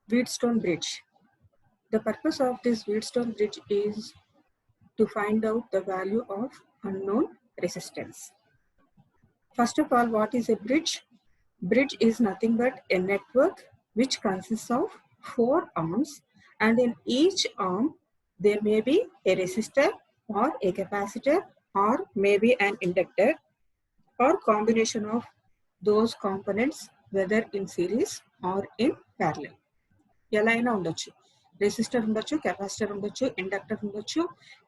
Wheatstone bridge. The purpose of this Wheatstone bridge is to find out the value of unknown resistance. First of all, what is a bridge? Bridge is nothing but a network which consists of 4 arms, and in each arm there may be a resistor or a capacitor or maybe an inductor or combination of those components, whether in series or in parallel. ఎలా అయినా ఉండొచ్చు, resistor ఉండొచ్చు, capacitor ఉండొచ్చు, inductor ఉండొచ్చు,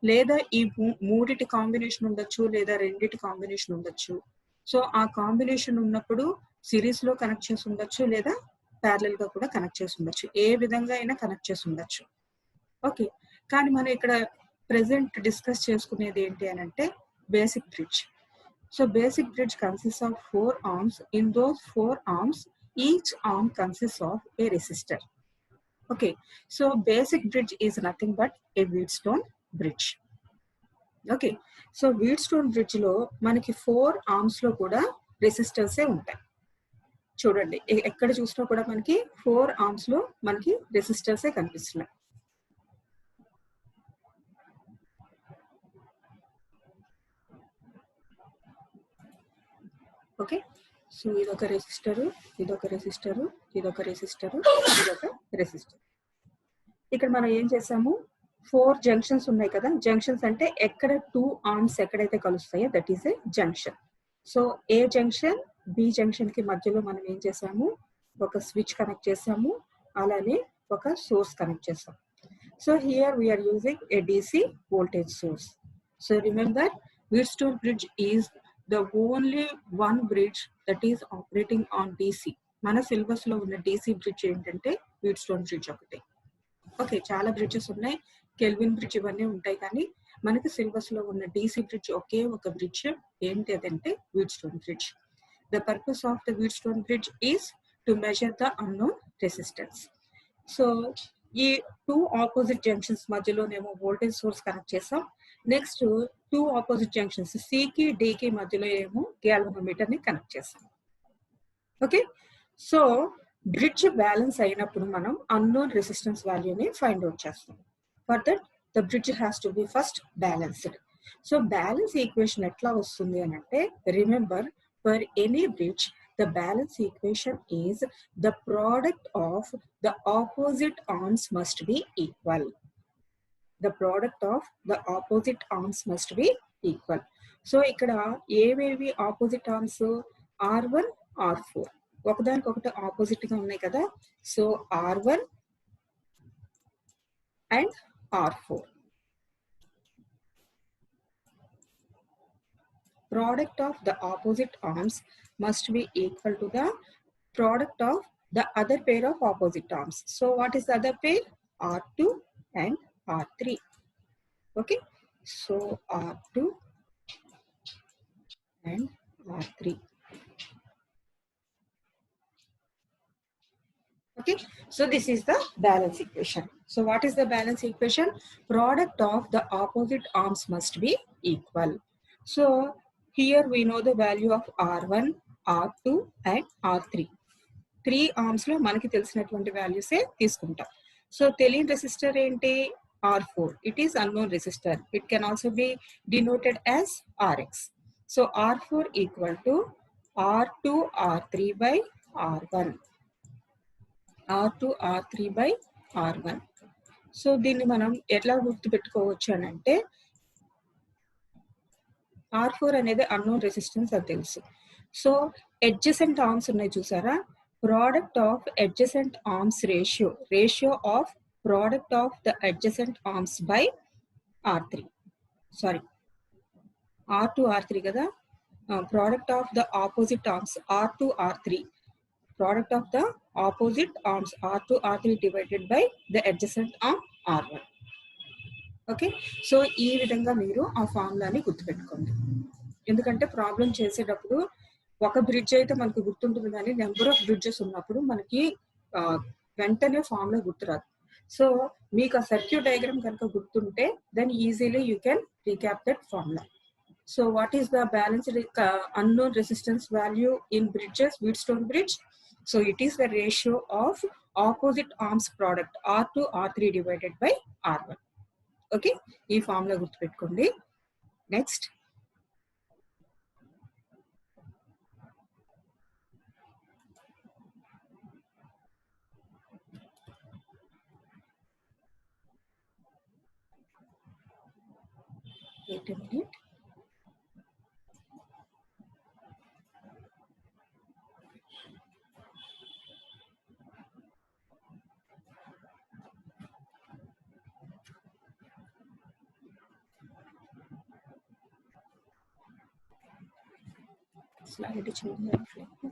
లేదా ఈ మూడిటి combination ఉండొచ్చు, లేదా రెండిటి కాంబినేషన్ ఉండొచ్చు. సో ఆ కాంబినేషన్ ఉన్నప్పుడు సిరీస్ లో కనెక్ట్ చేసి ఉండొచ్చు, లేదా ప్యారలల్ గా కూడా కనెక్ట్ చేసి ఉండొచ్చు, ఏ విధంగా అయినా కనెక్ట్ చేసి ఉండొచ్చు. ఓకే, కానీ మనం ఇక్కడ ప్రెసెంట్ డిస్కస్ చేసుకునేది ఏంటి అని అంటే basic bridge. So basic bridge consists of 4 arms. In those 4 arms, each arm consists of a resistor. Okay, so basic bridge is nothing but a Wheatstone bridge. Okay, so Wheatstone bridge లో మనకి 4 arms లో కూడా resistors ఏ ఉంటాయి. చూడండి, ఎక్కడ చూసినా కూడా మనకి 4 arms లో మనకి resistors ఏ కనిపిస్తున్నాయి. ఓకే, సో ఇదొక రెసిస్టరు, ఇదొక రెసిస్టరు, ఇదొక రెసిస్టరు, ఇదొక రెసిస్టర్. ఇక్కడ మనం ఏం చేసాము, 4 జంక్షన్స్ ఉన్నాయి కదా. జంక్షన్స్ అంటే ఎక్కడ 2 ఆర్మ్స్ ఎక్కడైతే కలుస్తాయో that is A junction. So A junction B junction కి మధ్యలో మనం ఏం చేసాము, ఒక స్విచ్ కనెక్ట్ చేసాము, అలానే ఒక సోర్స్ కనెక్ట్ చేసాం. So here we're using a DC voltage source. So remember, Wheatstone bridge is the only one bridge that is operating on DC. మన సిలబస్ లో ఉన్న DC బ్రిడ్జ్ ఏంటంటే Wheatstone bridge ఒకటే. Okay, చాలా బ్రిడ్జెస్ ఉన్నాయి, kelvin bridge ఇవన్నీ ఉంటాయి, కానీ మనకి సిలబస్ లో ఉన్న DC బ్రిడ్జ్ ఒకే ఒక బ్రిడ్జ్ ఏంటి అదంటే Wheatstone bridge. The purpose of the Wheatstone bridge is to measure the unknown resistance. So ఈ 2 ఆపోజిట్ జంక్షన్స్ మధ్యలోనేమో వోల్టేజ్ సోర్స్ కనెక్ట్ చేసాం. నెక్స్ట్ 2 ఆపోజిట్ జంక్షన్స్ సికి డికి మధ్యలో ఏమో గ్యాల్వనోమీటర్ ని కనెక్ట్ చేసాం. ఓకే, సో బ్రిడ్జ్ బ్యాలెన్స్ అయినప్పుడు మనం అన్నోన్ రెసిస్టెన్స్ వాల్యూని ఫైండ్ అవుట్ చేస్తాం. For that the bridge has to be first balanced. So balance equation ఎట్లా వస్తుంది అని అంటే, remember, for any bridge the balance equation is the product of the opposite arms must be equal. The product of the opposite arms must be equal. So ikkada ఏవేవి opposite arms, R1 R4 ఒకదానికొకటి opposite గా ఉన్నాయి కదా. So R1 and R4 product of the opposite arms must be equal to the product of the other pair of opposite arms. So what is the other pair? R2 and R3. Okay, so R2 and R3. Okay, so this is the balance equation. So what is the balance equation? Product of the opposite arms must be equal. So here we know the value of R1, R2 and R3. 3 arms లో మనకి తెలిసినటువంటి వాల్యూసే తీసుకుంటాం. So తెలియని resistor ఏంటి? R4. It is unknown resistor. It can also be denoted as Rx. So R4 equal to R2 R3 by R1. R2 R3 by R1. So దీన్ని మనం ఎట్లా గుర్తుపెట్టుకోవచ్చు అని అంటే, R4 అనేది అన్నోన్ రెసిస్టెన్స్ అని తెలుసు. సో అడ్జసెంట్ ఆర్మ్స్ ఉన్నాయి చూసారా, product of adjacent arms ratio of product of the adjacent arms by R3, sorry R2 R3 కదా, product of the opposite arms R2 R3, product of the opposite arms R2 R3 divided by the adjacent arm R1. Okay, so ఈ విధంగా మీరు ఆ ఫార్ములాని గుర్తుపెట్టుకోండి. ఎందుకంటే problem చేసేటప్పుడు ఒక bridge అయితే మనకు గుర్తుంటుంది, కానీ నెంబర్ ఆఫ్ బ్రిడ్జెస్ ఉన్నప్పుడు మనకి వెంటనే ఫార్ములా గుర్తురాదు. సో మీకు ఆ సర్క్యూట్ డయాగ్రామ్ కనుక గుర్తుంటే then easily you can recap that formula. So what is the balanced unknown resistance value in bridges, Wheatstone bridge? So it is the ratio of opposite arms product R2 R3 divided by R1. Okay, ఈ formula గుర్తుపెట్టుకోండి. Next wait a minute. Slide change అవ్వట్లేదు.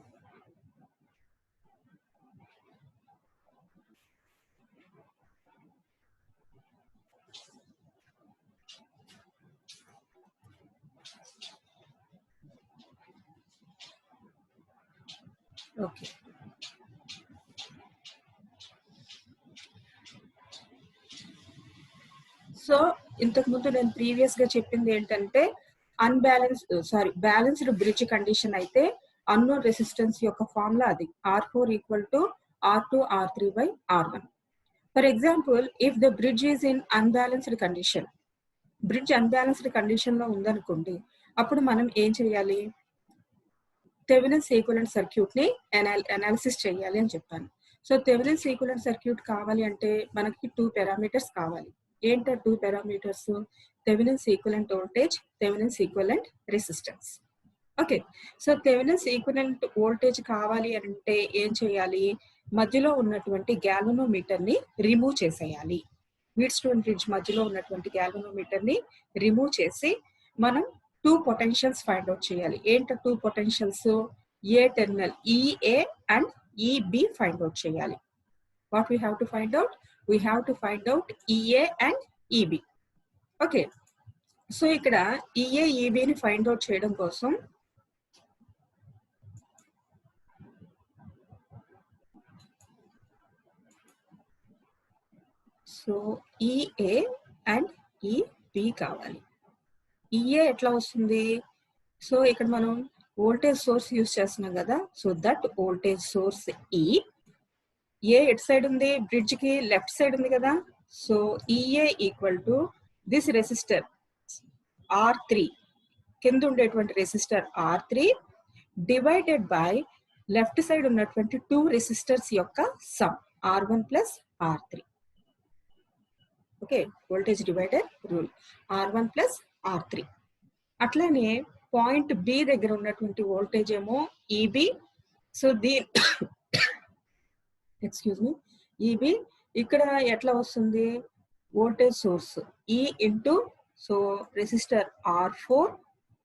Okay, so ఇంతకు ముందు నేను previous గా చెప్పింది ఏంటంటే balanced bridge condition అయితే అన్నోన్ రెసిస్టెన్స్ యొక్క ఫార్ములా అది R4 equal to R2 R3 by R1. For example if the bridge is in unbalanced condition, bridge unbalanced condition లో ఉందనుకోండి, అప్పుడు మనం ఏం చేయాలి? థెవెనిన్స్ ఈక్వివలెంట్ సర్క్యూట్ ని అనాలిసిస్ చేయాలి అని చెప్పాను. సో థెవెనిన్స్ ఈక్వివలెంట్ సర్క్యూట్ కావాలి అంటే మనకి 2 పారామీటర్స్ కావాలి. ఏంటో 2 parameters? Thevenin's equivalent voltage, Thevenin's equivalent resistance. Okay, so Thevenin's equivalent voltage కావాలి అంటే ఏం చేయాలి? మధ్యలో ఉన్నటువంటి గ్యాల్వనోమీటర్ ని రిమూవ్ చేసేయాలి. వీట్ స్టోన్ బ్రిడ్జ్ మధ్యలో ఉన్నటువంటి గ్యాల్వనోమీటర్ ని రిమూవ్ చేసి మనం 2 పొటెన్షియల్స్ ఫైండ్ అవుట్ చేయాలి. ఏంటో 2 potentials? A terminal EA and EB find out చేయాలి. What we have to find out? We have to find out EA and EB. Okay, so ఇక్కడ EA EB ని find out చేయడం కోసం so EA and EB కావాలి. EA ఎట్లా వస్తుంది? So ఇక్కడ మనం వోల్టేజ్ సోర్స్ యూజ్ చేస్తున్నాం కదా, so that voltage source E. A at side ఉంది? బ్రిడ్జ్ కి లెఫ్ట్ సైడ్ ఉంది కదా, so EA equal to this resistor R3, కింద ఉండేటువంటి resistor R3 divided by left side ఉన్నటువంటి 2 రెసిస్టర్స్ యొక్క some R1 plus R3. Okay, voltage divider rule R1 plus R3. అట్లానే point B దగ్గర ఉన్నటువంటి వోల్టేజ్ ఏమో EB. So excuse me, EB ఇక్కడ ఎట్లా వస్తుంది? Voltage source E into so resistor R4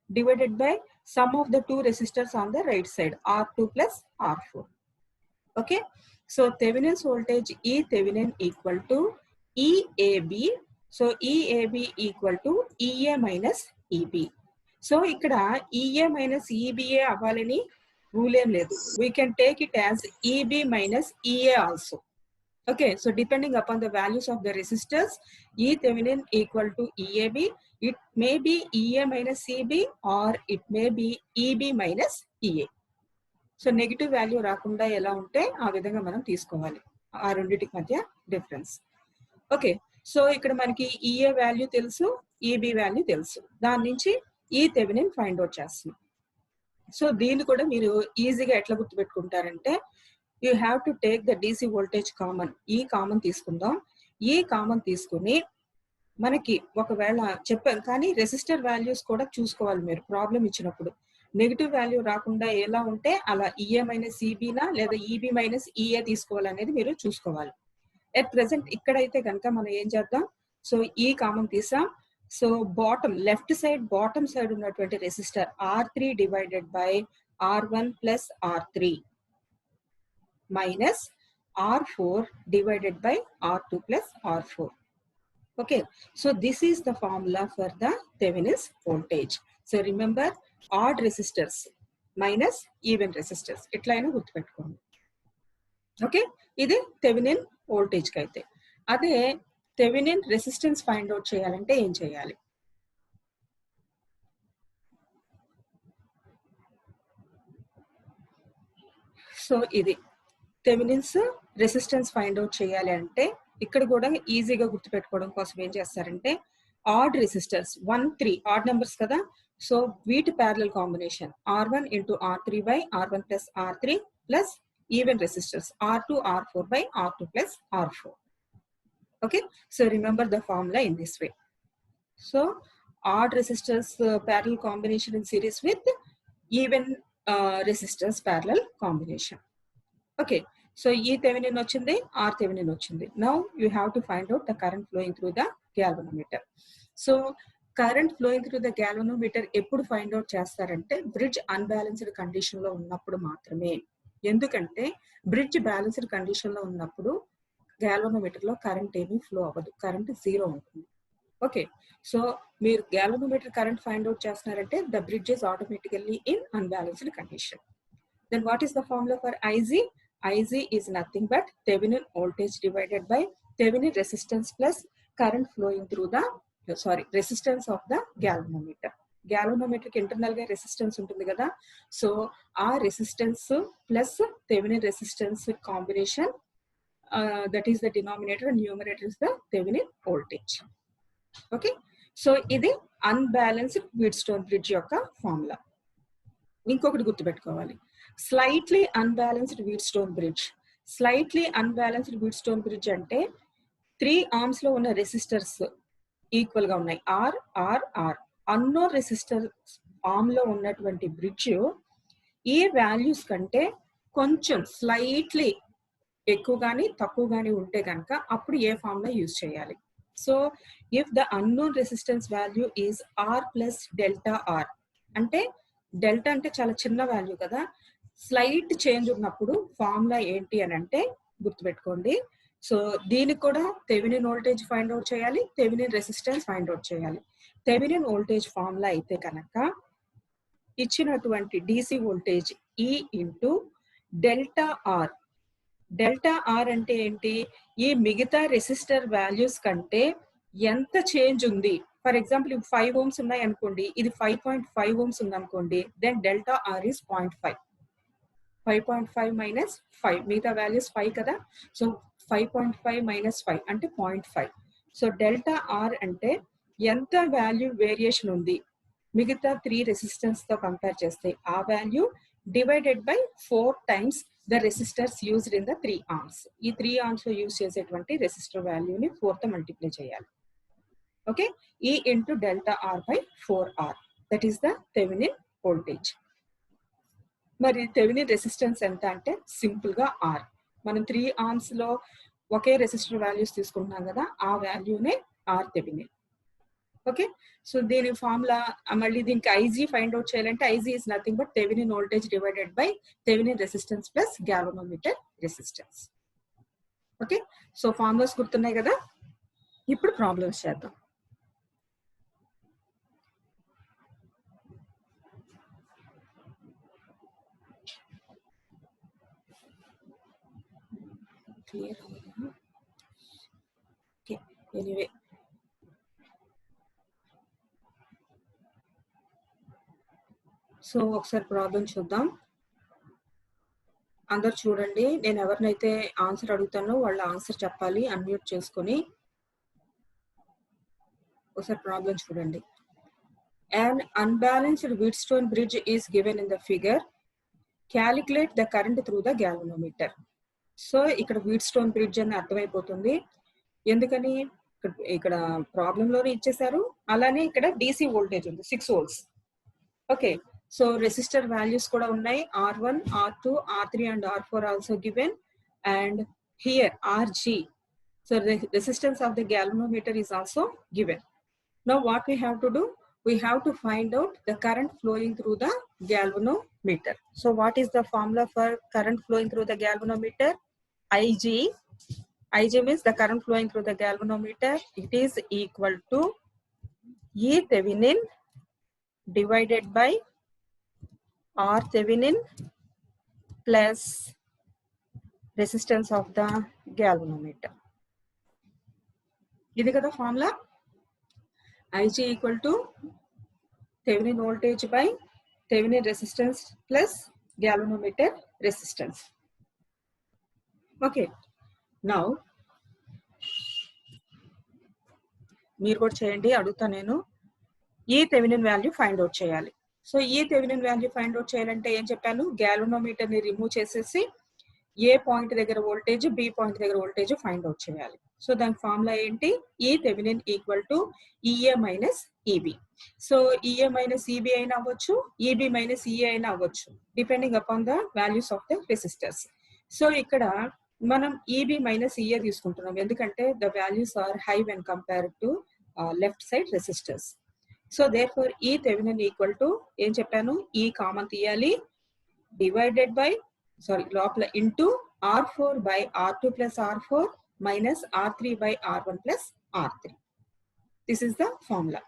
divided by some of the 2 resistors on the right side R2 plus R4. Okay, so Thevenin's voltage E Thevenin equal to EAB. So EAB equal to EA minus EB. So ఇక్కడ EA minus EBA అవ్వాలని rule ఏం లేదు. We can take it as EB minus EA also. Okay, so depending upon the values of the resistors, E Thevenin equal to EAB, it may be EA minus EB or it may be EB minus EA. So negative value రాకుండా ఎలా ఉంటే ఆ విధంగా మనం తీసుకోవాలి, ఆ రెండింటికి మధ్య డిఫరెన్స్. ఓకే, సో ఇక్కడ మనకి EA వాల్యూ తెలుసు, EB వాల్యూ తెలుసు, దాని నుంచి E Thevenin ఫైండ్ అవుట్ చేస్తున్నాం. సో దీన్ని కూడా మీరు ఈజీగా ఎట్లా గుర్తుపెట్టుకుంటారంటే, you have to take the DC voltage common. ఈ కామన్ తీసుకుందాం. ఈ కామన్ తీసుకుని మనకి ఒకవేళ చెప్పాను కానీ రెసిస్టర్ వాల్యూస్ కూడా చూసుకోవాలి మీరు ప్రాబ్లం ఇచ్చినప్పుడు. నెగిటివ్ వాల్యూ రాకుండా ఎలా ఉంటే అలా EA మైనస్ EBనా లేదా EB మైనస్ EA తీసుకోవాలనేది మీరు చూసుకోవాలి. ఎట్ ప్రెసెంట్ ఇక్కడైతే కనుక మనం ఏం చేద్దాం? సో ఈ కామన్ తీసాం. So bottom left side bottom side ఉన్నటువంటి resistor R3 divided by R1 plus R3 minus R4 divided by R2 plus R4. Okay, so this is the formula for the Thevenin's voltage. So remember, odd resistors minus even resistors. Itla aina gurtupeట్టుకోండి. Okay, ఇది Thevenin voltage కి అయితే. అదే Thevenin resistance find out చేయాలంటే ఏం చేయాలి? So ఇది Thevenin's resistance find out చేయాలి అంటే ఇక్కడ కూడా ఈజీగా గుర్తుపెట్టుకోవడం కోసం ఏం చేస్తారంటే ఆడ్ రెసిస్టర్స్ 1 3 ఆడ్ నెంబర్స్ కదా, సో వీటి parallel combination R1 into R3 by R1 plus R3 plus even resistors R2 R4 by R2 plus R4. Okay, so remember the formula in this way. So odd resistors parallel combination in series with even resistors parallel combination. Okay, so E Thevenin ochindi, R Thevenin ochindi. Now you have to find out the current flowing through the galvanometer. So current flowing through the galvanometer ఎప్పుడు find out చేస్తారంటే bridge unbalanced condition లో ఉన్నప్పుడు మాత్రమే. ఎందుకంటే bridge balanced condition లో ఉన్నప్పుడు galvanometer లో current ఏమీ ఫ్లో అవ్వదు, కరెంట్ జీరో ఉంటుంది. ఓకే, సో మీరు గ్యాల్వనోమీటర్ కరెంట్ ఫైండ్ అవుట్ చేస్తున్నారంటే the bridge is automatically in unbalanced condition. Then what is the formula for IG? IG is nothing but Thevenin voltage divided by Thevenin resistance plus current flowing through the resistance of the galvanometer. Galvanometer కి internal గా resistance ఉంటుంది కదా, so ఆ resistance plus Thevenin resistance combination, that is the denominator and numerator is the Thevenin voltage. Okay, so ఇది unbalanced Wheatstone bridge యొక్క formula. ఇంకొకటి గుర్తుపెట్టుకోవాలి, slightly unbalanced Wheatstone bridge. Slightly unbalanced Wheatstone bridge అంటే 3 arms లో ఉన్న resistors equal గా ఉన్నాయి, R R R. Unknown resistor arm లో ఉన్నటువంటి బ్రిడ్జ్ ఈ వాల్యూస్ కంటే కొంచెం స్లైట్లీ ఎక్కువ కానీ తక్కువ కానీ ఉంటే కనుక అప్పుడు ఏ ఫార్ములా యూజ్ చేయాలి? So if the unknown resistance value is R plus delta R, అంటే డెల్టా అంటే చాలా చిన్న వాల్యూ కదా, స్లైట్ చేంజ్ ఉన్నప్పుడు ఫార్ములా ఏంటి అని అంటే గుర్తుపెట్టుకోండి. సో దీనికి కూడా థెవెనిన్ వోల్టేజ్ ఫైండ్ అవుట్ చేయాలి, థెవెనిన్ రెసిస్టెన్స్ ఫైండ్ అవుట్ చేయాలి. థెవెనిన్ వోల్టేజ్ ఫార్ములా అయితే కనుక ఇచ్చినటువంటి DC voltage E into delta R. Delta R అంటే ఏంటి? ఈ మిగతా రెసిస్టర్ వాల్యూస్ కంటే ఎంత చేంజ్ ఉంది. ఫర్ ఎగ్జాంపుల్ 5 ohms ఉన్నాయి అనుకోండి, ఇది 5.5 ohms ఉంది అనుకోండి, then delta R is 0.5. 5.5 minus 5, మిగతా వాల్యూస్ 5 కదా, సో 5.5 మైనస్ 5 అంటే 0.5. సో డెల్టా ఆర్ అంటే ఎంత వాల్యూ వేరియేషన్ ఉంది మిగతా 3 రెసిస్టెన్స్ తో కంపేర్ చేస్తే ఆ value divided by 4 times the resistors used in the 3 arms. ఈ 3 arms లో యూజ్ చేసేటువంటి రెసిస్టర్ వాల్యూని 4 తో మల్టిప్లై చేయాలి. Okay, E into delta R by 4R, that is the Thevenin voltage. మరి థెవెనిన్ రెసిస్టెన్స్ ఎంత అంటే సింపుల్ గా ఆర్. మనం 3 arms లో ఒకే రెసిస్టర్ వాల్యూస్ తీసుకుంటున్నాం కదా, ఆ వాల్యూనే ఆర్ థెవెనిన్. ఓకే, సో దీని ఫార్ములా మళ్ళీ దీనికి ఐజీ ఫైండ్ అవుట్ చేయాలంటే IG is nothing but Thevenin voltage divided by Thevenin resistance plus galvanometer resistance. Okay, so formulas గుర్తున్నాయి కదా, ఇప్పుడు ప్రాబ్లమ్స్ చేద్దాం. క్లియర్ అవ్వదా? ఓకే, ఎనీవే సో ఒకసారి ప్రాబ్లం చూద్దాం. అందరు చూడండి, నేను ఎవరినైతే ఆన్సర్ అడుగుతానో వాళ్ళ ఆన్సర్ చెప్పాలి అన్మ్యూట్ చేసుకొని. ఒకసారి ప్రాబ్లం చూడండి. An unbalanced Wheatstone bridge is given in the figure. Calculate the current through the galvanometer. So ఇక్కడ Wheatstone bridge అని అర్థమైపోతుంది. ఎందుకని ఇక్కడ ప్రాబ్లంలోనే ఇచ్చేసారు, అలానే ఇక్కడ డిసి వోల్టేజ్ ఉంది 6 volts. Okay, so resistor values కూడా ఉన్నాయి, R1, R2, R3 and R4 also given, and here RG. So the resistance of the galvanometer is also given. Now what we have to do? We have to find out the current flowing through the galvanometer. So what is the formula for current flowing through the galvanometer? IG. IG means the current flowing through the galvanometer. It is equal to E Thevenin divided by R Thevenin plus resistance of the galvanometer. ఇది కదా formula. IG equal to Thevenin voltage by Thevenin resistance plus galvanometer resistance. Okay, now మీరు కూడా చేయండి, అడుగుతా నేను. ఈ Thevenin value find out చేయాలి. So ఈ థెవెనిన్ వాల్యూ ఫైండ్ అవుట్ చేయాలంటే ఏం చెప్పాను, గ్యాలనోమీటర్ ని రిమూవ్ చేసేసి ఏ పాయింట్ దగ్గర వోల్టేజ్, బి పాయింట్ దగ్గర వోల్టేజ్ ఫైండ్ అవుట్ చేయాలి. సో దాని ఫార్ములా ఏంటి, E Thevenin equal to EA minus EB. So EA minus EB అయినా అవ్వచ్చు, ఈబి మైనస్ ఈఏ అయినా అవ్వచ్చు, depending upon the values of the resistors. So ఇక్కడ మనం ఈబి మైనస్ ఈఏ తీసుకుంటున్నాం, ఎందుకంటే the values are high when compared to left side resistors. So therefore E Thevenin equal to ఏం చెప్పాను, E common తీయాలి, divided by లోపల into R4 by R2 plus R4 minus R3 by R1 plus R3. This is the formula.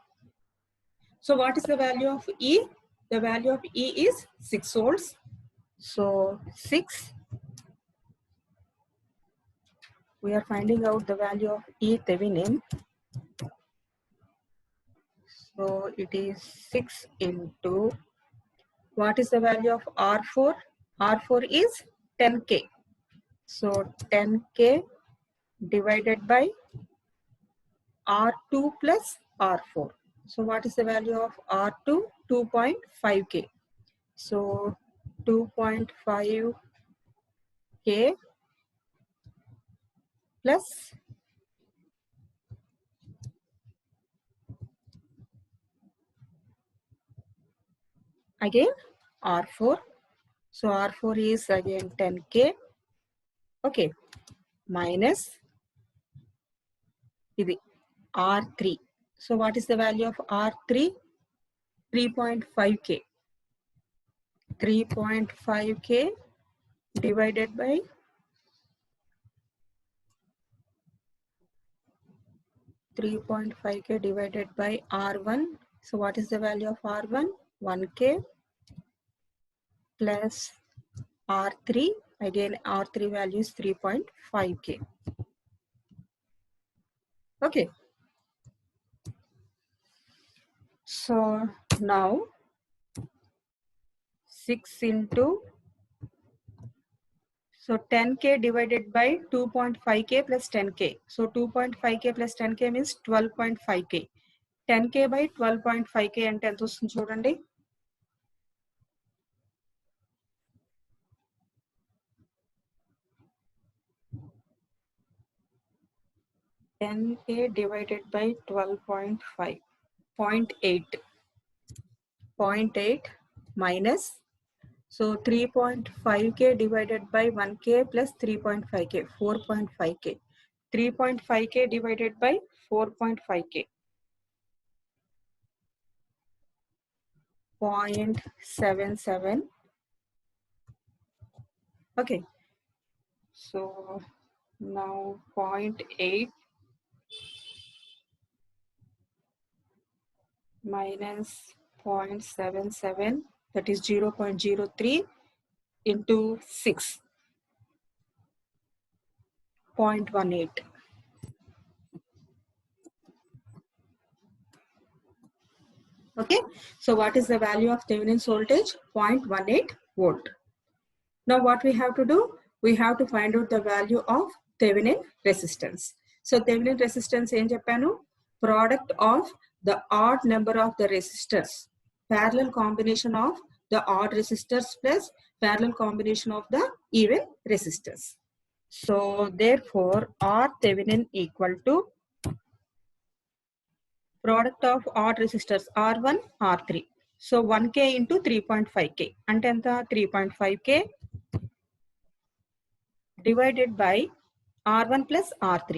So what is the value of E? The value of E is 6 volts. So 6, we are finding out the value of E Thevenin. So it is 6 into, what is the value of R4? R4 is 10K. So 10K divided by R2 plus R4. So what is the value of R2? 2.5K. So 2.5K plus again R4. So R4 is again 10K. Okay. Minus R3. So what is the value of R3? 3.5K. 3.5K divided by 3.5K divided by R1. So what is the value of R1? 1K plus R3. Again R3 value is 3.5K. Okay. So now 6 into, so 10K divided by 2.5K plus 10K. So 2.5K plus 10K means 12.5K. 10K by 12.5K అంటే ఎంత వస్తుంది చూడండి. $10K divided by 12.5, 0.8 minus, so 3.5K divided by 1K plus 3.5K, 4.5K. 3.5K divided by 4.5K, 0.77. Okay. So now 0.8 minus 0.77, that is 0.03 into 6, 0.18. Okay, so what is the value of Thevenin's voltage? 0.18 volt. Now what we have to do? We have to find out the value of Thevenin resistance. So Thevenin resistance em cheppanu, product of the odd number of the resistors, parallel combination of the odd resistors plus parallel combination of the even resistors. So therefore R Thevenin equal to product of odd resistors R1, R3. So 1K into 3.5K. Ante enta 3.5K divided by R1 plus R3.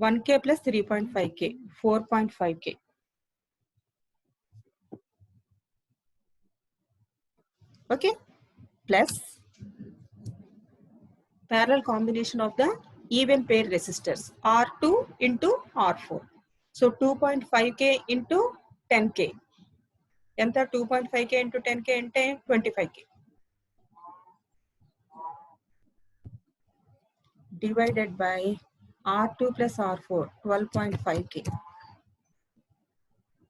1K plus 3.5K, 4.5K. Okay. Plus parallel combination of the even pair resistors R2 into R4. So 2.5K into 10K. Enta 2.5K into 10K ante 25K. Divided by R2 plus R4, 12.5K.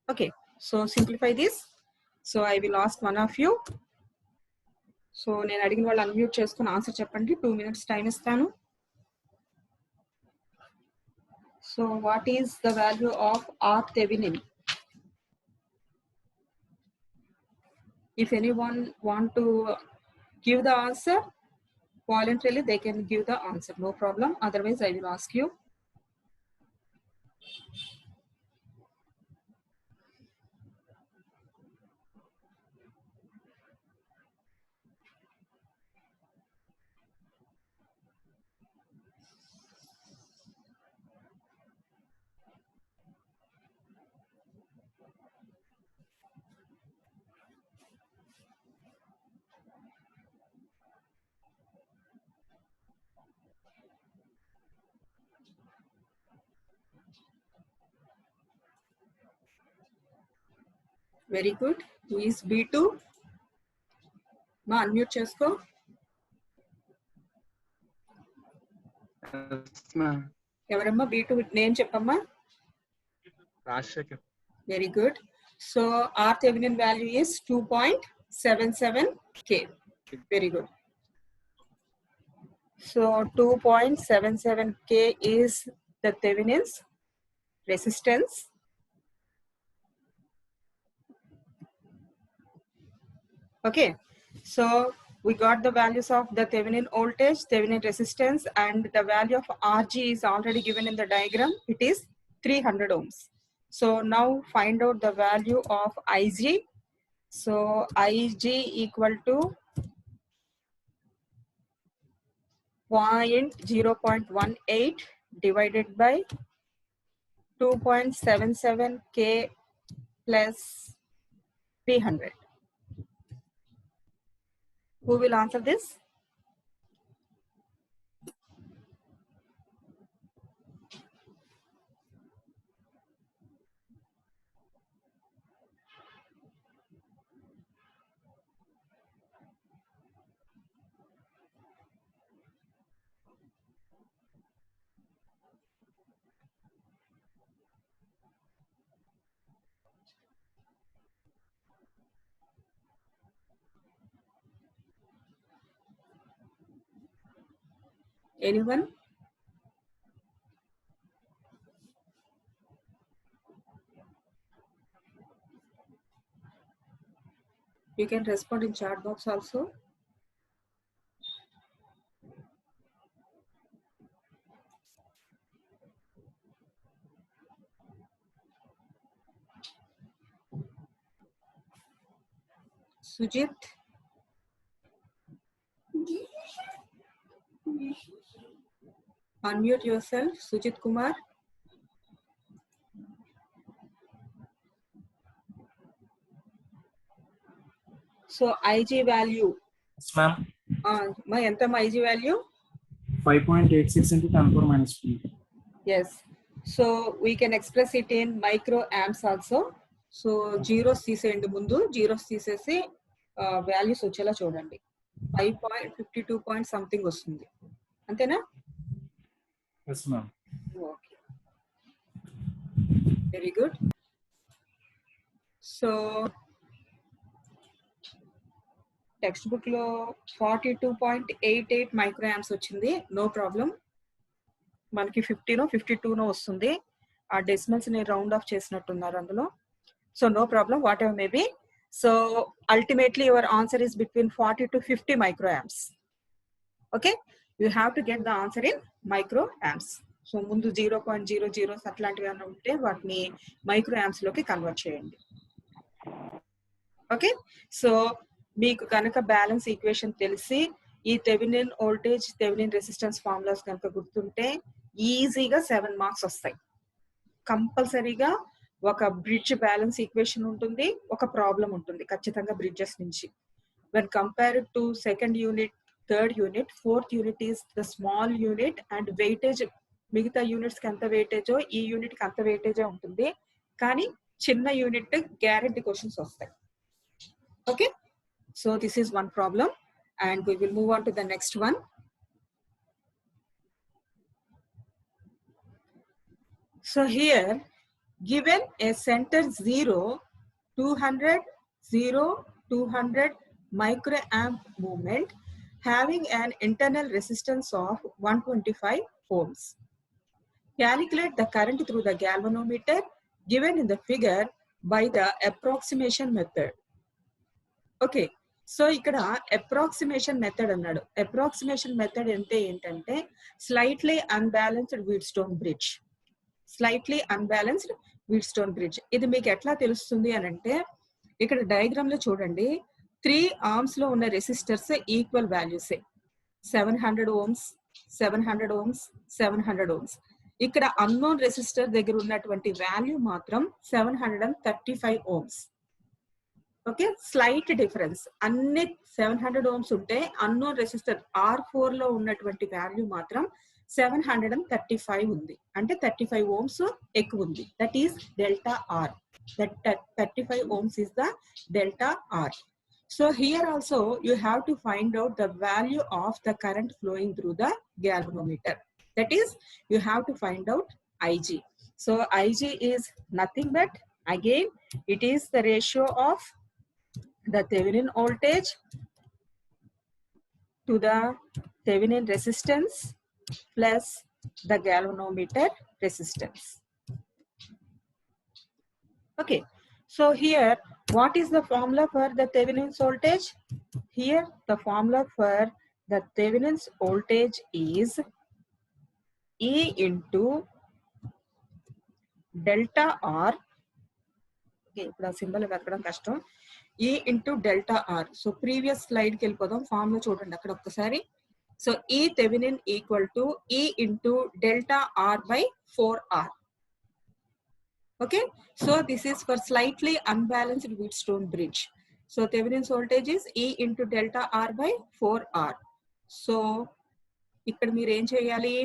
Okay, so simplify this. So I will ask one of you. So నేను అడిగిన వాళ్ళు unmute చేసుకుని answer చెప్పండి. 2 minutes time ఇస్తాను. So what is the value of R Thevenin? If anyone want to give the answer voluntarily, they can give the answer, no problem. Otherwise I will ask you. Very good. Who is B2? Ma unmute chesko. Evaramma B2 name cheppamma. Rajshekhar. Very good. So R Thevenin value is 2.77K. Very good. So 2.77K is the Thevenin's resistance. Okay. So we got the values of the Thevenin voltage, Thevenin resistance, and the value of Rg is already given in the diagram. It is 300 ohms. So now find out the value of Ig. So Ig equal to 0.18 divided by 2.77K plus 300. Who will answer this? Anyone? You can respond in chat box also. Sujit. Unmute yourself, Sujit Kumar. So Ig value. Yes, ma'am. My enta Ig value? 5.86 into 10 power minus 2. Yes. So we can express it in microamps also. So zeros తీసేయండి ముందు, zeros తీసేసి values వచ్చేలా చూడండి. 5.52 point something వస్తుంది. అంతేనా? Yes, ma'am. Okay. Very good. So textbook లో 42.88 microamps వచ్చింది. No problem. మనకి 50 52 వస్తుంది. ఆ డెసిమల్స్ ని రౌండ్ ఆఫ్ చేసినట్టున్నారు అందులో. So no problem, whatever may be. So ultimately your answer is between 40 to 50 microamps. Okay, you have to get the answer in microamps. So ముందు 0.00 అట్లాంటివి ఏమైనా ఉంటే వాటిని మైక్రోయాంప్స్ లోకి కన్వర్ట్ చేయండి. ఓకే, సో మీకు కనుక బ్యాలెన్స్ ఈక్వేషన్ తెలిసి ఈ Thevenin voltage Thevenin resistance formulas కనుక గుర్తుంటే ఈజీగా 7 మార్క్స్ వస్తాయి. కంపల్సరీగా ఒక బ్రిడ్జ్ బ్యాలెన్స్ ఈక్వేషన్ ఉంటుంది, ఒక ప్రాబ్లం ఉంటుంది ఖచ్చితంగా బ్రిడ్జెస్ నుంచి. When compared to second unit, third unit, fourth unit is the small unit and weightage మిగతా యూనిట్స్ కి ఎంత వెయిటేజో ఈ యూనిట్ కి అంత వెయిటేజే ఉంటుంది, కానీ చిన్న యూనిట్ గ్యారెంటీ క్వశ్చన్స్ వస్తాయి. Okay, so this is one problem and we will move on to the next one. So here given a center 0, 200, 0, 200 microamp movement having an internal resistance of 125 ohms. Calculate the current through the galvanometer given in the figure by the approximation method. Okay, so ఇక్కడ approximation method అన్నాడు. Approximation method అంటే ఏంటంటే slightly unbalanced Wheatstone bridge. Slightly unbalanced Wheatstone bridge ఇది మీకు ఎట్లా తెలుస్తుంది అని అంటే ఇక్కడ డయాగ్రామ్ లో చూడండి, 3 ఆర్మ్స్ లో ఉన్న రెసిస్టర్స్ ఈక్వల్ వాల్యూసే. 700 ohms, 700 ohms, 700 ohms. ఇక్కడ అన్నోన్ రెసిస్టర్ దగ్గర ఉన్నటువంటి వాల్యూ మాత్రం 735 ohms. Okay, slight difference. అన్ని 700 ohms ఉంటే అన్నోన్ రెసిస్టర్ R4 లో ఉన్నటువంటి వాల్యూ మాత్రం 735 ఉంది, అంటే 35 ohms ఎక్కువ ఉంది. That is delta R. That 35 ohms is the delta R. So here also you have to find out the value of the current flowing through the galvanometer. That is, you have to find out Ig. So Ig is nothing but, again, it is the ratio of the Thevenin voltage to the Thevenin resistance plus the galvanometer resistance. Okay, so here what is the formula for the Thevenin's voltage? Here the formula for the Thevenin's voltage is E into delta R. Okay, ఇప్పుడు ఆ symbol వెతకడం కష్టం. E into delta R. So previous slide కి వెళ్ళిపోదాం, formula చూడండి అక్కడ ఒక్కసారి. So E Thevenin equal to E into delta R by 4R. Okay, so this is for slightly unbalanced Wheatstone bridge. So Thevenin's voltage is E into delta R by 4R. So ఇక్కడ మీరు ఏం చేయాలి,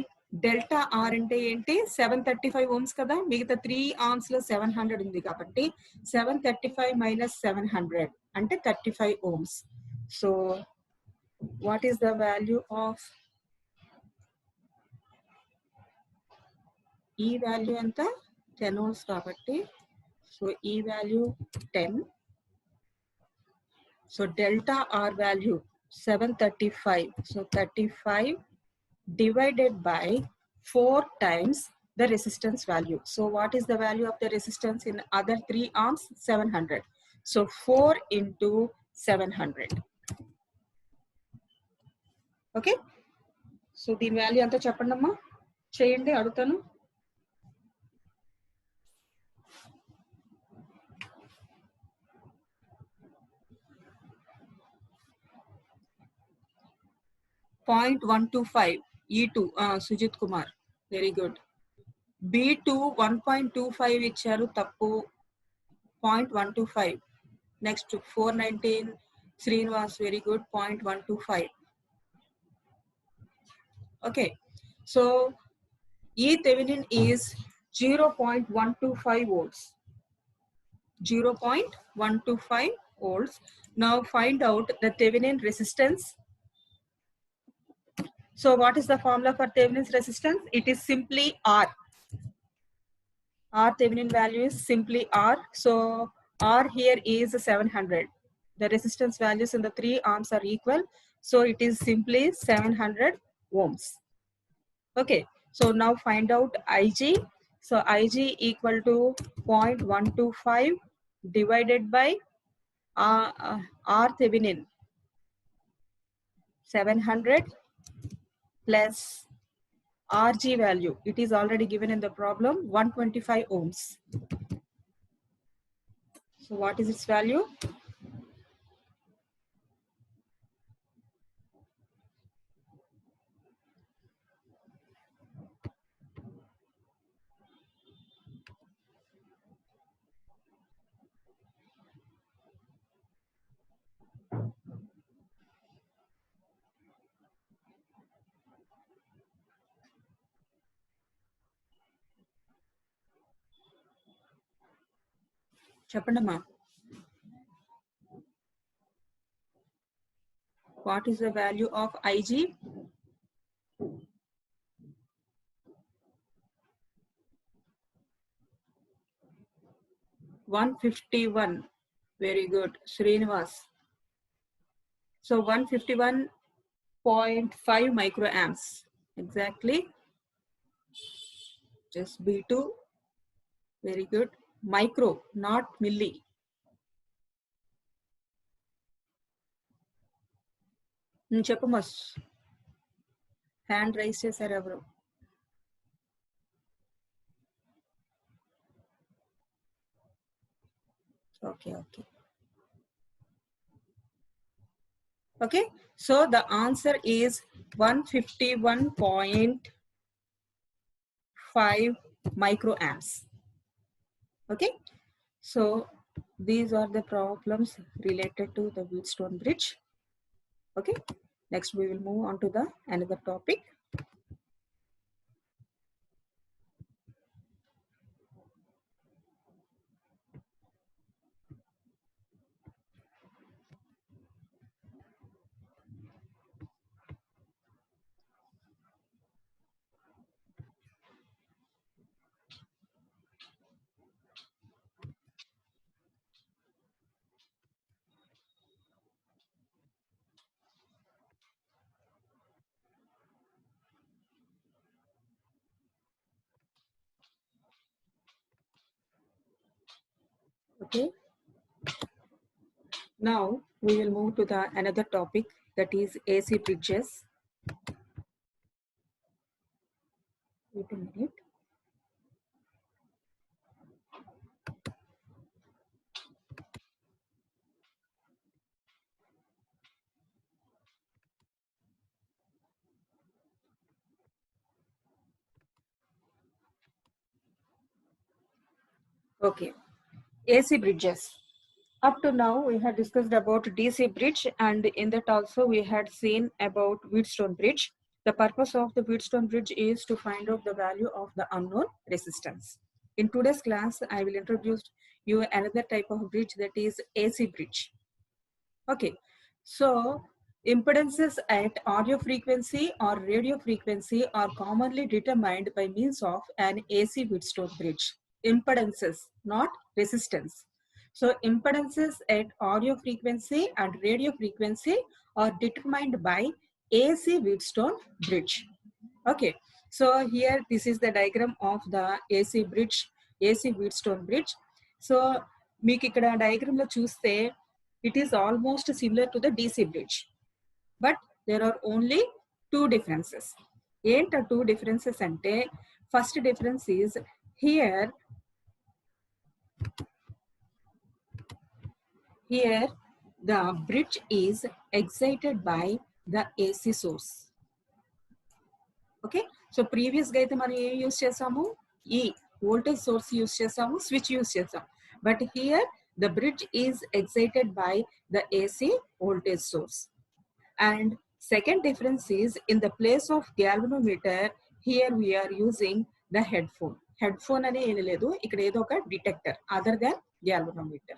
delta R అంటే ఏంటి, 735 ohms కదా, మిగతా 3 arms లో 700 ఉంది కాబట్టి 735 minus 700 అంటే 35 ohms. So what is the value of ఈ వాల్యూ ఎంత, 10 ohms కాబట్టి, సో ఈ value 10. So delta R value 735. So 35 divided by 4 times the resistance value. So what is the value of the resistance in other 3 arms? 700. So 4 into 700. Okay, so దీని value అంతా చెప్పండి అమ్మా, చేయండి అడుగుతాను. .125 E2, Sujith Kumar, very good. B2 1.25 ఇచ్చారు, తప్పు. 0.125. Next 419 Srinivas, very good, 0.125. Okay, so E Thevenin is 0.125 volts. 0.125 volts. Now find out the Thevenin resistance. So what is the formula for Thevenin's resistance? It is simply R. R Thevenin value is simply R. So R here is 700. The resistance values in the 3 arms are equal. So it is simply 700 ohms. Okay, so now find out Ig. So Ig equal to 0.125 divided by R Thevenin 700 plus Rg value. It is already given in the problem, 125 ohms. So what is its value? చెప్పండమ్మా, what is the value of Ig? $151. Very good, Srinivas. So 151.5 microamps exactly. Just B2. Very good. Micro, not milli. చెప్పు మస్ hand raise చేశారు ఎవరు? Okay. Okay, so the answer is 151.5 microamps. Okay, so these are the problems related to the Wheatstone bridge. Okay, next we will move on to the another topic. Okay, now we will move to the another topic, that is AC bridges. Wait a minute. Okay, AC bridges. Up to now, we had discussed about DC bridge, and in that also we had seen about Wheatstone bridge. The purpose of the Wheatstone bridge is to find out the value of the unknown resistance. In today's class, I will introduce you another type of bridge, that is AC bridge. Okay, so impedances at audio frequency or radio frequency are commonly determined by means of an AC Wheatstone bridge. Impedances, not resistance. So impedances at audio frequency and radio frequency are determined by AC Wheatstone bridge. Okay, so here this is the diagram of the AC bridge, AC Wheatstone bridge. So మీకు ఇక్కడ diagram లో చూస్తే it is almost similar to the DC bridge, but there are only two differences. ఏంట two differences అంటే, first difference is here the bridge is excited by the AC source. Okay, so previous గా అయితే మనం ఏం use చేసాము, ఈ voltage source use చేసాము, switch use చేసాము. But here the bridge is excited by the AC voltage source. And second difference is, in the place of galvanometer, here we are using the headphone. Headphone ane em ledu, ikkada edo oka detector other than galvanometer.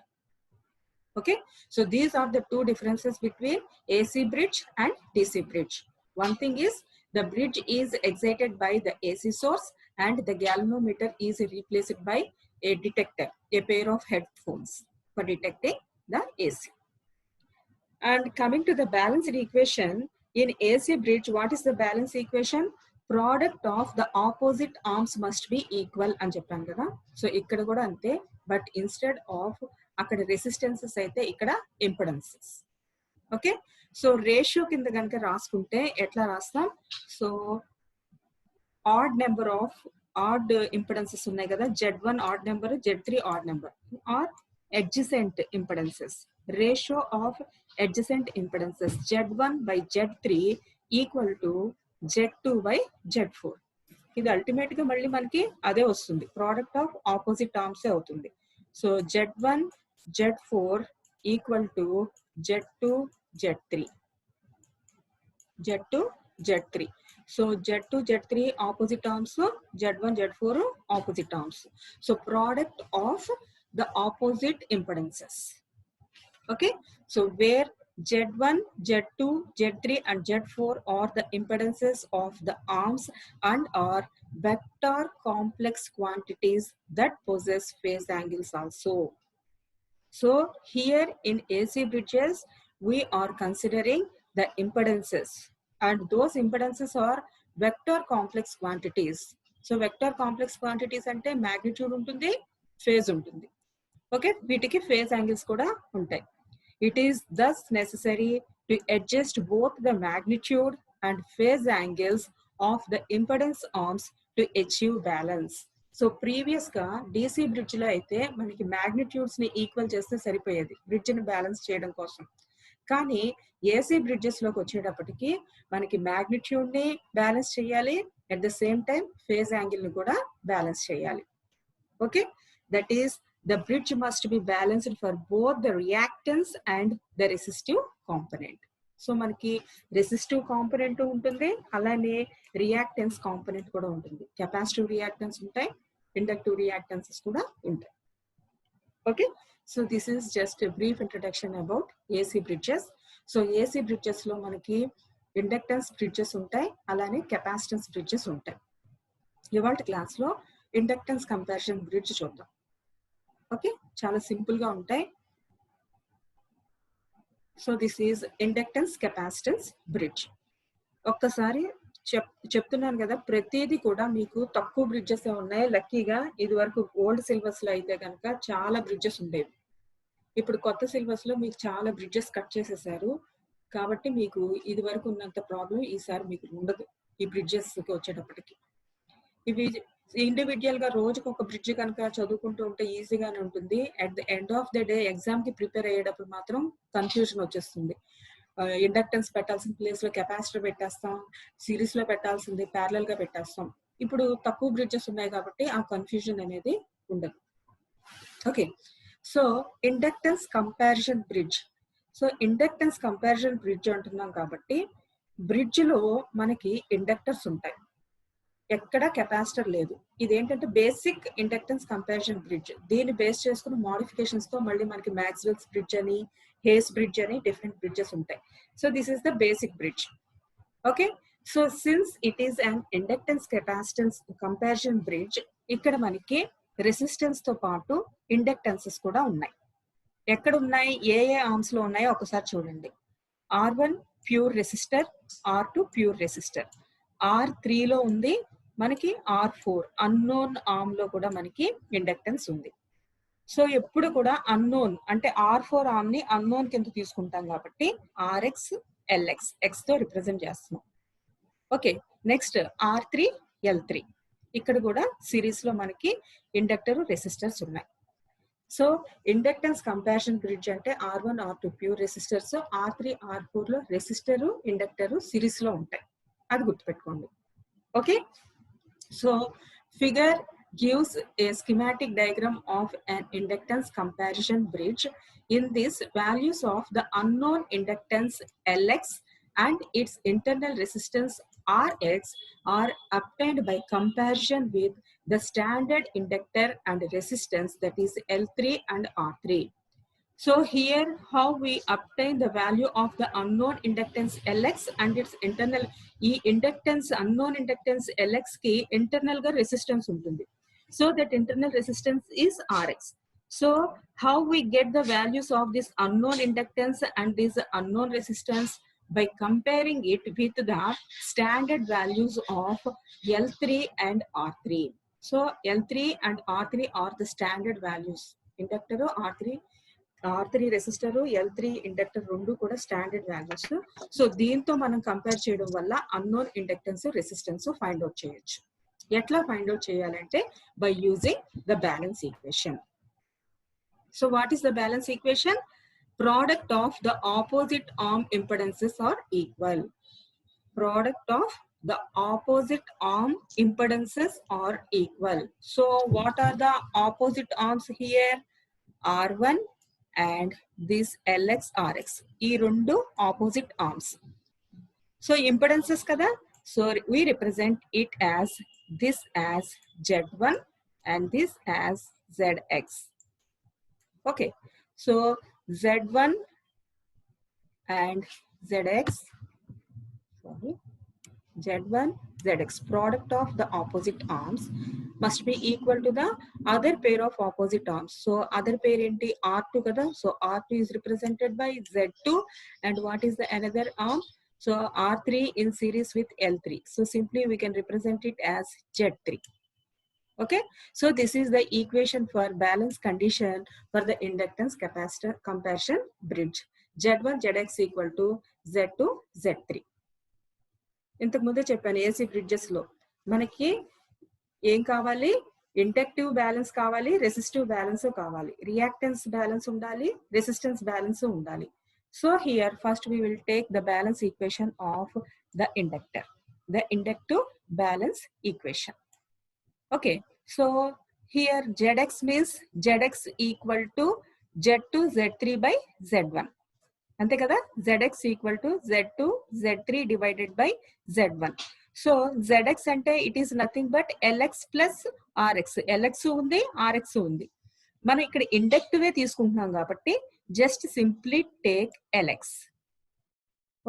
Okay, so these are the two differences between AC bridge and DC bridge. One thing is, the bridge is excited by the AC source and the galvanometer is replaced by a detector, a pair of headphones for detecting the AC. And coming to the balanced equation, in AC bridge, what is the balance equation? Product of the opposite arms must be equal అని చెప్పాను కదా. So ఇక్కడ కూడా అంతే, but instead of అక్కడ resistances అయితే ఇక్కడ ఇంపెడెన్సెస్. Okay, so ratio కింద కనుక రాసుకుంటే ఎట్లా రాస్తాం? So odd number of odd impedances ఉన్నాయి కదా, Z1 odd number, Z3 odd number, or adjacent impedances. Ratio of adjacent impedances Z1 by Z3 equal to Z2 by Z4. ఇది అల్టిమేట్ గా మళ్ళీ మనకి అదే వస్తుంది, ప్రోడక్ట్ ఆఫ్ ఆపోజిట్ ఆర్మ్స్ అవుతుంది. So Z1 Z4 equal to Z2 Z3, Z2 Z3. So Z2 Z3 opposite arms, Z1 Z4 opposite arms. So product of the opposite impedances. Okay, so where Z1, Z2, Z3 and Z4 are the impedances of the arms and are vector complex quantities that possess phase angles also. So here in AC bridges, we are considering the impedances, and those impedances are vector complex quantities. So vector complex quantities అంటే magnitude ఉంటుంది, phase ఉంటుంది. Okay, వీటికి phase angles కూడా ఉంటాయి. It is thus necessary to adjust both the magnitude and phase angles of the impedance arms to achieve balance. So previous గా DC bridge లో అయితే మనకి మ్యాగ్నిట్యూడ్స్ ని ఈక్వల్ చేస్తే సరిపోయేది బ్రిడ్జ్ ని బ్యాలెన్స్ చేయడం కోసం. కానీ ఏసీ బ్రిడ్జెస్ లోకి వచ్చేటప్పటికి మనకి మ్యాగ్నిట్యూడ్ ని బ్యాలెన్స్ చేయాలి, at the same time phase angle ని కూడా బ్యాలెన్స్ చేయాలి. Okay, that is the bridge must be balanced for both the reactance and the resistive component. So మనకి రెసిస్టివ్ కాంపోనెంట్ ఉంటుంది, అలానే రియాక్టెన్స్ కాంపోనెంట్ కూడా ఉంటుంది. కెపాసిటివ్ రియాక్టెన్స్ ఉంటాయి, ఇండక్టివ్ రియాక్టెన్సెస్ కూడా ఉంటాయి. Okay, so this is just brief introduction about AC bridges. So AC bridges లో మనకి ఇండక్టెన్స్ బ్రిడ్జెస్ ఉంటాయి, అలానే కెపాసిటెన్స్ బ్రిడ్జెస్ ఉంటాయి. ఇవాళ క్లాస్ లో ఇండక్టెన్స్ కంపారిజన్ బ్రిడ్జ్ చూద్దాం. ఓకే, చాలా సింపుల్ గా ఉంటాయి. So this is inductance capacitance bridge. ఒక్కసారి చెప్తున్నాను కదా, ప్రతిదీ కూడా మీకు తక్కువ బ్రిడ్జెస్ ఉన్నాయి. లక్కీగా ఇది వరకు ఓల్డ్ సిలబస్ లో అయితే కనుక చాలా బ్రిడ్జెస్ ఉండేవి. ఇప్పుడు కొత్త సిలబస్ లో మీకు చాలా బ్రిడ్జెస్ కట్ చేసేసారు, కాబట్టి మీకు ఇది వరకు ఉన్నంత ప్రాబ్లం ఈసారి మీకు ఉండదు ఈ బ్రిడ్జెస్ కి వచ్చేటప్పటికి. ఇవి ఇండివిజువల్ గా రోజుకు ఒక బ్రిడ్జ్ కనుక చదువుకుంటూ ఉంటే ఈజీగానే ఉంటుంది. At the end of the day exam కి ప్రిపేర్ అయ్యేటప్పుడు మాత్రం కన్ఫ్యూజన్ వచ్చేస్తుంది. ఇండక్టెన్స్ పెట్టాల్సిన ప్లేస్ లో కెపాసిటర్ పెట్టేస్తాం, సిరీస్ లో పెట్టాల్సింది ప్యారలల్ గా పెట్టేస్తాం. ఇప్పుడు తక్కువ బ్రిడ్జెస్ ఉన్నాయి కాబట్టి ఆ కన్ఫ్యూజన్ అనేది ఉండదు. Okay, so inductance comparison bridge. So inductance comparison bridge అంటున్నాం కాబట్టి బ్రిడ్జ్ లో మనకి ఇండక్టర్స్ ఉంటాయి, ఎక్కడ కెపాసిటర్ లేదు. ఇదేంటంటే బేసిక్ ఇండక్టెన్స్ కంపారిజన్ బ్రిడ్జ్. దీన్ని బేస్ చేసుకుని మోడిఫికేషన్స్ తో మళ్ళీ మనకి మ్యాక్స్వెల్స్ బ్రిడ్జ్ అని, హేస్ బ్రిడ్జ్ అని డిఫరెంట్ బ్రిడ్జెస్ ఉంటాయి. So this is the basic bridge. Okay, so since it is an inductance capacitance comparison bridge, ఇక్కడ మనకి రెసిస్టెన్స్ తో పాటు ఇండక్టెన్సెస్ కూడా ఉన్నాయి. ఎక్కడ ఉన్నాయి, ఏ ఏ ఆర్మ్స్ లో ఉన్నాయో ఒకసారి చూడండి. R1 pure resistor, R2 pure resistor, R3 లో ఉంది మనకి, R4 అన్నోన్ ఆర్మ్ లో కూడా మనకి ఇండక్టెన్స్ ఉంది. సో ఎప్పుడు కూడా అన్నోన్ అంటే R4 ఆర్మ్ ని అన్నోన్ కింద తీసుకుంటాం కాబట్టి RX LX X తో రిప్రజెంట్ చేస్తున్నాం. ఓకే, నెక్స్ట్ R3 L3, ఇక్కడ కూడా సిరీస్ లో మనకి ఇండక్టర్ రెసిస్టర్స్ ఉన్నాయి. సో ఇండక్టెన్స్ కంపారిజన్ బ్రిడ్జ్ అంటే R1 R2 pure resistors, R3 R4 లో రెసిస్టర్ ఇండక్టర్ సిరీస్ లో ఉంటాయి, అది గుర్తుపెట్టుకోండి. Okay, so figure gives a schematic diagram of an inductance comparison bridge. In this, values of the unknown inductance Lx and its internal resistance Rx are obtained by comparison with the standard inductor and resistance, that is L3 and R3. So here how we obtain the value of the unknown inductance Lx and its internal, ఈ inductance unknown inductance Lx కి internal గా resistance ఉంటుంది. So that internal resistance is Rx. So how we get the values of this unknown inductance and this unknown resistance? By comparing it with the standard values of L3 and R3. So L3 and R3 are the standard values. Inductor R3 resistor, L3 inductor రెండు కూడా standard values. So దీంతో మనం compare చేయడం వల్ల unknown inductance resistance find out చేయొచ్చు. ఎట్లా find out చేయాలంటే by using the balance equation. So what is the balance equation? Product of the opposite arm impedances are equal. Product of the opposite arm impedances are equal. So what are the opposite arms here? R1 and this LX RX. ఈ రెండు opposite arms. So impedances kada. So we represent it as this as Z1 and this as ZX. Okay. So Z1 and ZX, Z1, ZX, product of the opposite arms must be equal to the other pair of opposite arms. So other pair enti R2 kada. So R2 is represented by Z2 and what is the another arm? So R3 in series with L3. So simply we can represent it as Z3. Okay, so this is the equation for balance condition for the inductance capacitor comparison bridge. Z1 Zx equal to Z2 Z3. ఇంతకు ముందే చెప్పాను AC bridges లో మనకి ఏం కావాలి, inductive balance కావాలి, resistive balance కావాలి, reactance balance ఉండాలి, రెసిస్టెన్స్ బ్యాలెన్స్ ఉండాలి. So here first we will take the balance equation of the inductor, the inductive balance equation. Okay, so here Zx means Zx equal to Z2 Z3 by Z1. అంతే కదా, Zx equal to Z2 Z3 divided by Z1. So Zx అంటే it is nothing but Lx plus Rx. Lx ఉంది, Rx ఉంది. మనం ఇక్కడ ఇండక్టివే తీసుకుంటున్నాం కాబట్టి just simply take Lx.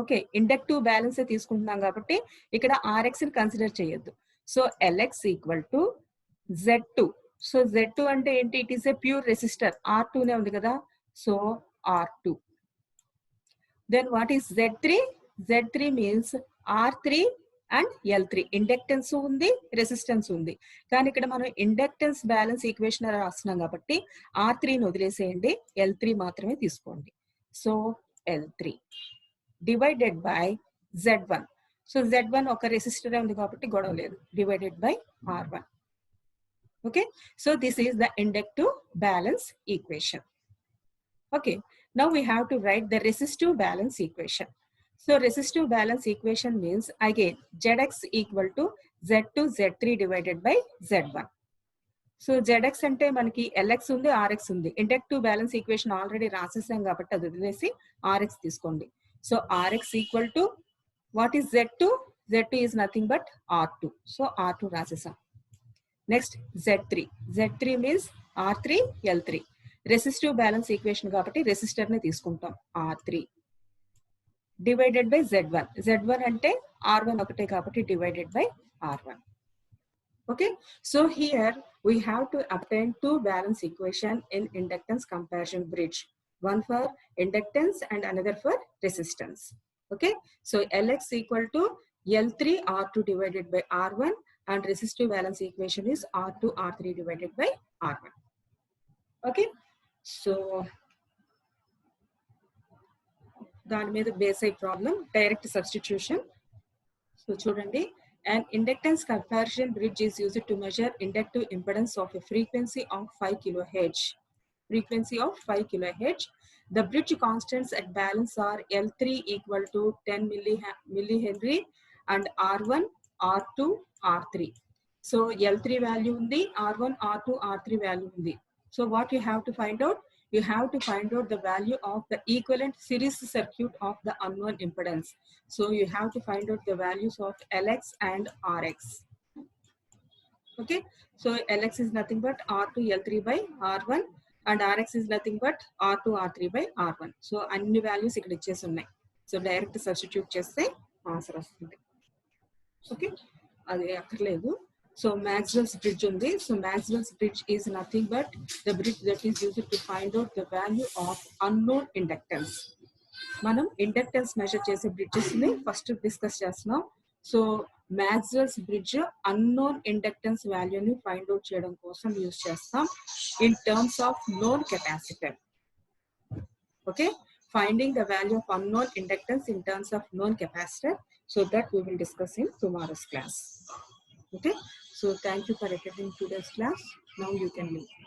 Okay, inductive balance తీసుకుంటున్నాం కాబట్టి ఇక్కడ Rx ని కన్సిడర్ చేయొద్దు. So Lx equal to Z2. So Z2 అంటే ఏంటి, it is a pure resistor, R2 నే ఉంది కదా, so R2. Then what is Z3? Z3 means R3 and L3. Inductance ఉంది, రెసిస్టెన్స్ ఉంది. కానీ ఇక్కడ మనం ఇండక్టెన్స్ బ్యాలెన్స్ ఈక్వేషన్ రాస్తున్నాం కాబట్టి R3 ని వదిలేసేయండి, L3 మాత్రమే తీసుకోండి. So L3 divided by Z1. So Z1 ఒక రెసిస్టర్ ఉంది కాబట్టి గొడవ లేదు, divided by R1. Okay, so this is the inductive balance equation. Okay, now we have to write the resistive balance equation. So resistive balance equation means again Zx equal to Z2 Z3 divided by Z1. So Zx అంటే మనకి Lx ఉంది, Rx ఉంది. Inductive balance equation already రాసేసాం కాబట్టి అది వదిలేసి Rx తీసుకోండి. So Rx equal to what is Z2? Z2 is nothing but R2. So R2 రాసేసాం. Next Z3. Z3 means R3 L3. Resistive balance equation కాబట్టి రెసిస్టర్ ని తీసుకుంటాం, R3 divided by Z1. Z1 అంటే R1 ఒకటే కాబట్టి divided by R1. Okay, so here we have to obtain two balance equation in inductance comparison bridge, one for inductance and another for resistance. Okay, so Lx equal to L3 R2 divided by R1 and resistive balance equation is R2 R3 divided by R1. Okay, so దాని మీద basic problem direct substitution. So చూడండి, an inductance comparison bridge is used to measure inductive impedance of a frequency of 5 kHz. Frequency of 5 kHz. The bridge constants at balance are L3 equal to 10 millihenry and R1, R2, R3. So L3 value undi, R1, R2, R3 value undi. So what you have to find out? You have to find out the value of the equivalent series circuit of the unknown impedance. So you have to find out the values of Lx and Rx. Okay, so Lx is nothing but R2 L3 by R1 and Rx is nothing but R2 R3 by R1. So అన్ని values ఇక్కడ ఇచ్చేసి ఉన్నాయి. So direct substitute చేస్తే answer వస్తుంది. Okay, అది అక్కర్లేదు. So Maxwell's bridge ఉంది. So Maxwell's bridge is nothing but the bridge that is used to find out the value of unknown inductance. మనం ఇండక్టెన్స్ మెజర్ చేసే బ్రిడ్జెస్ ని ఫస్ట్ డిస్కస్ చేస్తున్నాం. So Maxwell's bridge unknown inductance వాల్యూని find out చేయడం కోసం use చేస్తాం in terms of known capacitor. Okay, finding the value of unknown inductance in terms of known capacitor. So that we will discuss in tomorrow's class. Okay, so thank you for attending today's class. Now you can leave.